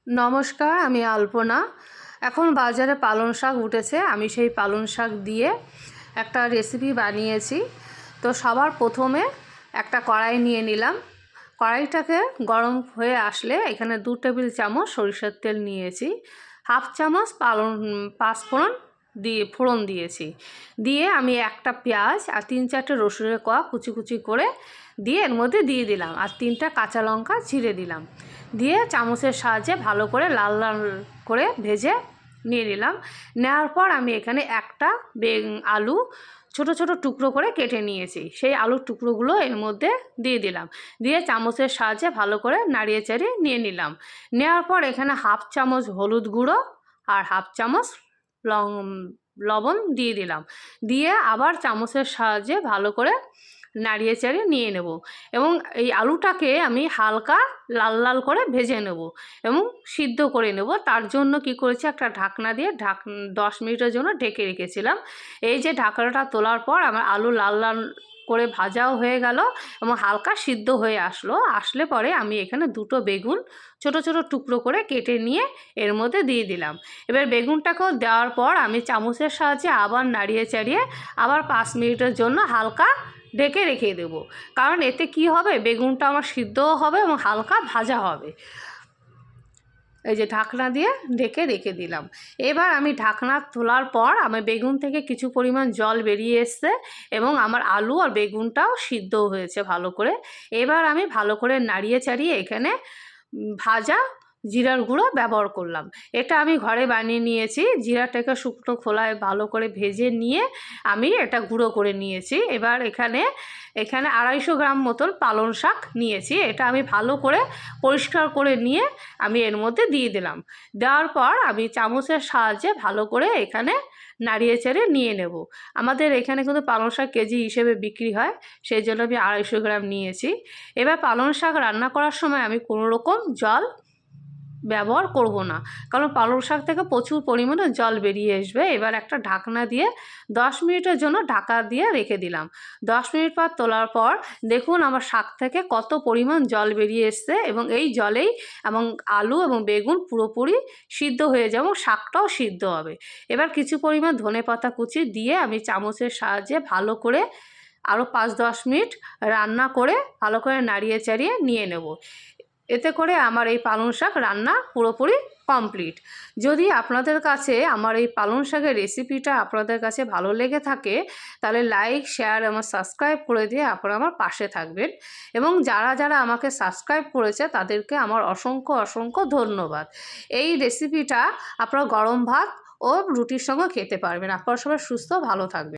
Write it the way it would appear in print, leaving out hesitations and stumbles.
নমস্কার, আমি আলপনা। এখন বাজারে পালং শাক উঠেছে। আমি সেই পালং শাক দিয়ে একটা রেসিপি বানিয়েছি। তো সবার প্রথমে একটা কড়াই নিয়ে নিলাম। কড়াইটাকে গরম হয়ে আসলে এখানে 2 টেবিল চামচ সরিষার তেল নিয়েছি, হাফ চামচ পাঁচফোড়ন ফোড়ন দিয়েছি। দিয়ে আমি একটা পেঁয়াজ আর 3-4টে রসুনের কোয়া কুচি কুচি করে দিয়ে এর মধ্যে দিয়ে দিলাম, আর 3টা কাঁচা লঙ্কা ছিঁড়ে দিলাম। দিয়ে চামচের সাহায্যে ভালো করে লাল লাল করে ভেজে নিয়ে নিলাম। নেওয়ার পর আমি এখানে একটা আলু ছোট ছোট টুকরো করে কেটে নিয়েছি, সেই আলুর টুকরোগুলো এর মধ্যে দিয়ে দিলাম। দিয়ে চামচের সাহায্যে ভালো করে নাড়িয়ে চাড়িয়ে নিয়ে নিলাম। নেওয়ার পর এখানে হাফ চামচ হলুদ গুঁড়ো আর হাফ চামচ লবণ দিয়ে দিলাম। দিয়ে আবার চামচের সাহায্যে ভালো করে নাড়িয়ে চাড়িয়ে নিয়ে নেব। এবং এই আলুটাকে আমি হালকা লাল লাল করে ভেজে নেব এবং সিদ্ধ করে নেব। তার জন্য কি করেছি, একটা ঢাকনা দিয়ে 10 মিনিটের জন্য ঢেকে রেখেছিলাম। এই যে ঢাকনাটা তোলার পর আমার আলু লাল লাল করে ভাজাও হয়ে গেল এবং হালকা সিদ্ধ হয়ে আসলে পরে আমি এখানে 2টো বেগুন ছোট ছোট টুকরো করে কেটে নিয়ে এর মধ্যে দিয়ে দিলাম। এবার বেগুনটাকেও দেওয়ার পর আমি চামচের সাহায্যে আবার নাড়িয়ে চাড়িয়ে আবার 5 মিনিটের জন্য হালকা ঢেকে রেখে দেব। কারণ এতে কি হবে, বেগুনটা আমার সিদ্ধও হবে এবং হালকা ভাজা হবে। এই যে ঢাকনা দিয়ে ঢেকে রেখে দিলাম। এবার আমি ঢাকনা তোলার পর আমার বেগুন থেকে কিছু পরিমাণ জল বেরিয়ে এসছে এবং আমার আলু আর বেগুনটাও সিদ্ধ হয়েছে ভালো করে। এবার আমি ভালো করে নাড়িয়ে চাড়িয়ে এখানে ভাজা জিরার গুঁড়ো ব্যবহার করলাম। এটা আমি ঘরে বানিয়ে নিয়েছি। জিরাটাকে শুকনো খোলায় ভালো করে ভেজে নিয়ে আমি এটা গুঁড়ো করে নিয়েছি। এবার এখানে 250 গ্রাম মতন পালং শাক নিয়েছি। এটা আমি ভালো করে পরিষ্কার করে নিয়ে আমি এর মধ্যে দিয়ে দিলাম। দেওয়ার পর আমি চামচের সাহায্যে ভালো করে এখানে নাড়িয়ে চেড়ে নিয়ে নেব। আমাদের এখানে কিন্তু পালং শাক কেজি হিসেবে বিক্রি হয়, সেই জন্য আমি 250 গ্রাম নিয়েছি। এবার পালং শাক রান্না করার সময় আমি কোনো রকম জল ব্যবহার করব না, কারণ পালং শাক থেকে প্রচুর পরিমাণে জল বেরিয়ে আসবে। এবার একটা ঢাকনা দিয়ে 10 মিনিটের জন্য ঢাকা দিয়ে রেখে দিলাম। 10 মিনিট পর তোলার পর দেখুন আমার শাক থেকে কত পরিমাণ জল বেরিয়ে এসছে এবং এই জলেই এবং আলু এবং বেগুন পুরোপুরি সিদ্ধ হয়ে যাবে এবং শাকটাও সিদ্ধ হবে। এবার কিছু পরিমাণ ধনেপাতা কুচি দিয়ে আমি চামচের সাহায্যে ভালো করে আরও 5-10 মিনিট রান্না করে ভালো করে নাড়িয়ে চাড়িয়ে নিয়ে নেব। এতে করে আমার এই পালং শাক রান্না পুরোপুরি কমপ্লিট। যদি আপনাদের কাছে আমার এই পালং শাকের রেসিপিটা আপনাদের কাছে ভালো লেগে থাকে, তাহলে লাইক, শেয়ার এবং সাবস্ক্রাইব করে দিয়ে আপনারা আমার পাশে থাকবেন। এবং যারা যারা আমাকে সাবস্ক্রাইব করেছে তাদেরকে আমার অসংখ্য অসংখ্য ধন্যবাদ। এই রেসিপিটা আপনারা গরম ভাত ও রুটির সঙ্গে খেতে পারবেন। আপনারা সবাই সুস্থ ভালো থাকবেন।